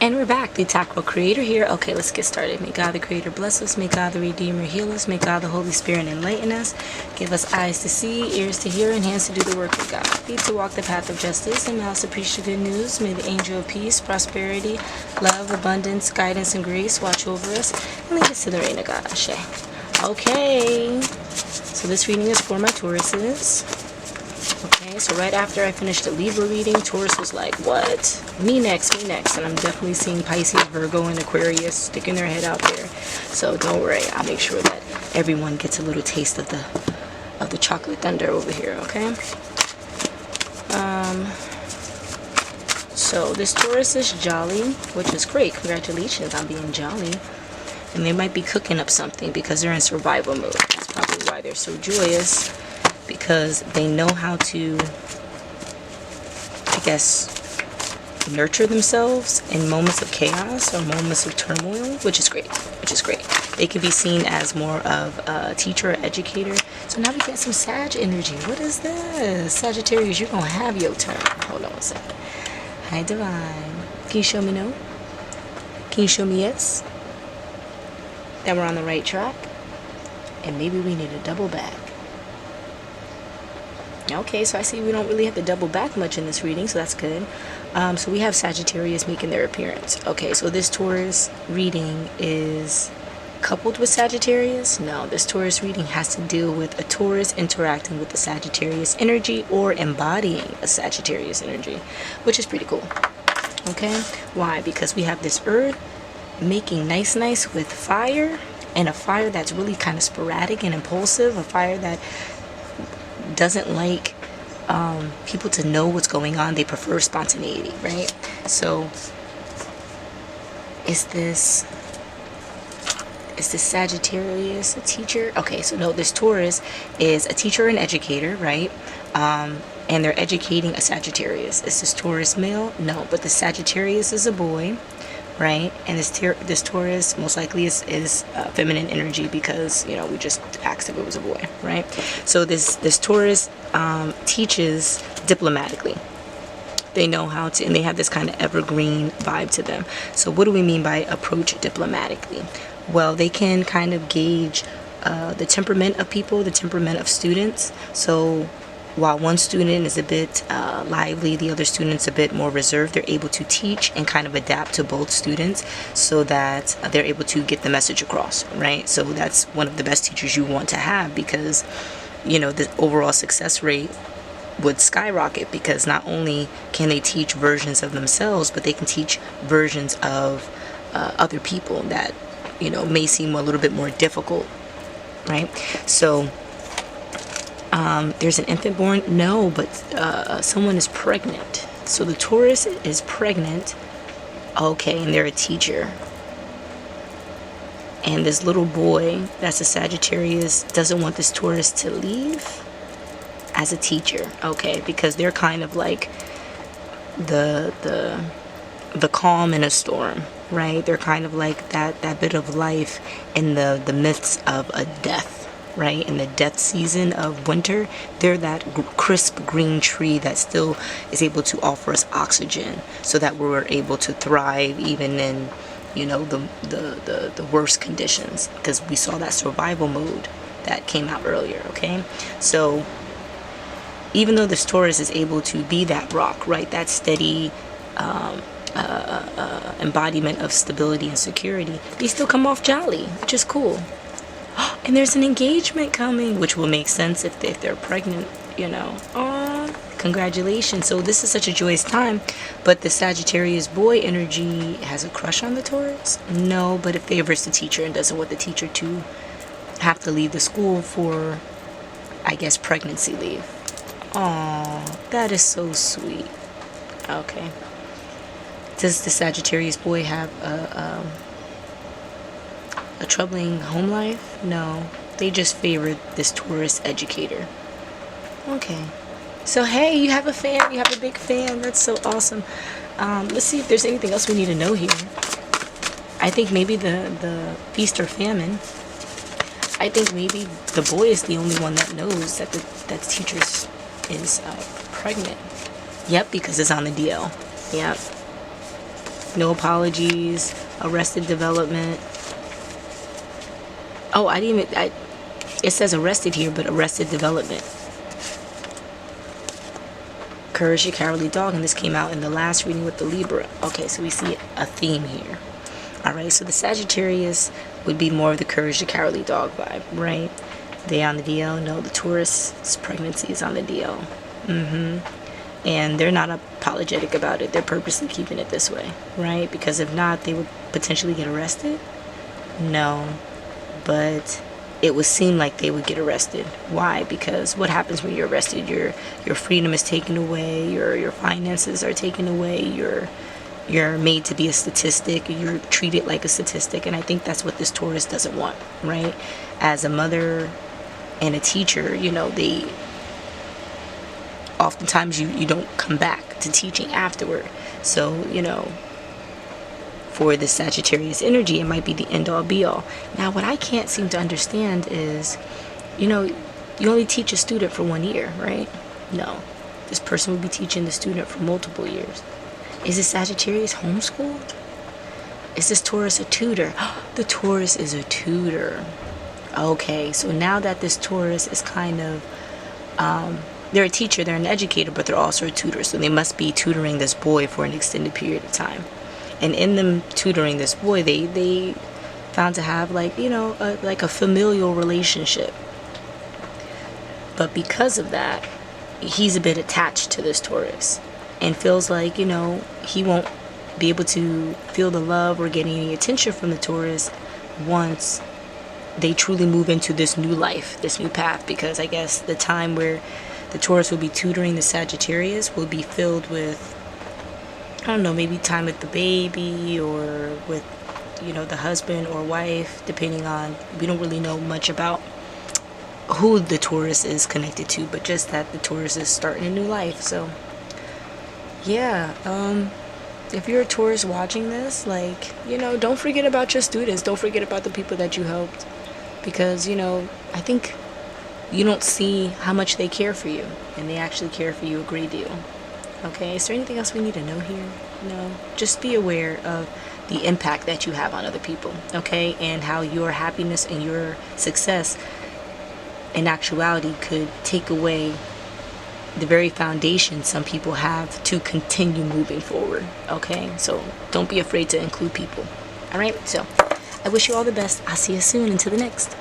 And we're back, the TAKful Creator here. Okay, let's get started. May God the Creator bless us. May God the Redeemer heal us. May God the Holy Spirit enlighten us. Give us eyes to see, ears to hear, and hands to do the work of God. Feet to walk the path of justice, and mouths to preach the good news. May the angel of peace, prosperity, love, abundance, guidance, and grace watch over us and lead us to the reign of God. Ashe. Okay, so this reading is for my Tauruses. Okay, so right after I finished the Libra reading, Taurus was like, what? Me next, me next. And I'm definitely seeing Pisces, Virgo, and Aquarius sticking their head out there. So don't worry, I'll make sure that everyone gets a little taste of the chocolate thunder over here, okay? So this Taurus is jolly, which is great. Congratulations on being jolly. And they might be cooking up something because they're in survival mode. That's probably why they're so joyous. Because they know how to, I guess, nurture themselves in moments of chaos or moments of turmoil, which is great, They can be seen as more of a teacher or educator. So now we get some Sag energy. What is this? Sagittarius, you don't have your turn. Hold on a second. Hi, Divine. Can you show me no? Can you show me yes? That we're on the right track? And maybe we need a double back. Okay, so I see we don't really have to double back much in this reading, so that's good. So we have Sagittarius making their appearance. Okay, so this Taurus reading is coupled with Sagittarius. No, this Taurus reading has to deal with a Taurus interacting with the Sagittarius energy or embodying a Sagittarius energy, which is pretty cool. Okay, why? Because we have this Earth making nice with fire, and a fire that's really kind of sporadic and impulsive, a fire that doesn't like people to know what's going on. They prefer spontaneity, right? So is this Sagittarius a teacher? Okay, so no, this Taurus is a teacher and educator, right? And they're educating a Sagittarius. Is this Taurus male? No, but the Sagittarius is a boy, right? And this Taurus most likely is feminine energy, because you know we just asked if it was a boy, right? So this Taurus teaches diplomatically. They know how to, and they have this kind of evergreen vibe to them. So what do we mean by approach diplomatically? Well, they can kind of gauge the temperament of people, the temperament of students. So while one student is a bit lively, the other student's a bit more reserved, they're able to teach and kind of adapt to both students so that they're able to get the message across, right? So that's one of the best teachers you want to have, because, you know, the overall success rate would skyrocket, because not only can they teach versions of themselves, but they can teach versions of other people that, you know, may seem a little bit more difficult, right? So there's an infant born? No, but someone is pregnant. So the Taurus is pregnant. Okay, and they're a teacher. And this little boy, that's a Sagittarius, doesn't want this Taurus to leave as a teacher. Okay, because they're kind of like the calm in a storm, right? They're kind of like that bit of life in the midst of a death. Right, in the death season of winter, they're that crisp green tree that still is able to offer us oxygen, so that we're able to thrive even in, you know, the worst conditions, because we saw that survival mode that came out earlier. Okay, so even though this Taurus is able to be that rock, right, that steady embodiment of stability and security, they still come off jolly, which is cool. And there's an engagement coming, which will make sense if they're pregnant, you know. Aw, congratulations. So this is such a joyous time. But the Sagittarius boy energy has a crush on the Taurus? No, but it favors the teacher and doesn't want the teacher to have to leave the school for, I guess, pregnancy leave. Aw, that is so sweet. Okay. Does the Sagittarius boy have a troubling home life? No, they just favored this Taurus educator. Okay, so hey, you have a fan, you have a big fan. That's so awesome. Let's see if there's anything else we need to know here. I think maybe the feast or famine. I think maybe the boy is the only one that knows that the teacher is pregnant. Yep, because it's on the DL. Yep. No apologies. Arrested development. Oh, it says arrested here, but arrested development. Courage, your cowardly dog, and this came out in the last reading with the Libra. Okay, so we see a theme here. Alright, so the Sagittarius would be more of the courage, the cowardly dog vibe, right? They on the DL? No, the Taurus pregnancy is on the DL. And they're not apologetic about it. They're purposely keeping it this way, right? Because if not, they would potentially get arrested. No, but it would seem like they would get arrested. Why? Because what happens when you're arrested? Your freedom is taken away. Your finances are taken away. You're made to be a statistic. You're treated like a statistic. And I think that's what this Taurus doesn't want, right? As a mother and a teacher, you know, they oftentimes you don't come back to teaching afterward. So, you know, for the Sagittarius energy, it might be the end all be all. Now, what I can't seem to understand is, you know, you only teach a student for 1 year, right? No, this person would be teaching the student for multiple years. Is this Sagittarius homeschooled? Is this Taurus a tutor? The Taurus is a tutor. Okay, so now that this Taurus is kind of, they're a teacher, they're an educator, but they're also a tutor. So they must be tutoring this boy for an extended period of time. And in them tutoring this boy, they found to have, like, you know, like a familial relationship. But because of that, he's a bit attached to this Taurus and feels like, you know, he won't be able to feel the love or get any attention from the Taurus once they truly move into this new life, this new path. Because I guess the time where the Taurus will be tutoring the Sagittarius will be filled with, I don't know, maybe time with the baby or with, you know, the husband or wife, depending on, we don't really know much about who the Taurus is connected to, but just that the Taurus is starting a new life. So yeah, if you're a Taurus watching this, like, you know, don't forget about your students, don't forget about the people that you helped, because, you know, I think you don't see how much they care for you, and they actually care for you a great deal. Okay, is there anything else we need to know here? No, just be aware of the impact that you have on other people, okay, and how your happiness and your success in actuality could take away the very foundation some people have to continue moving forward. Okay, so don't be afraid to include people. All right, so I wish you all the best. I'll see you soon. Until the next.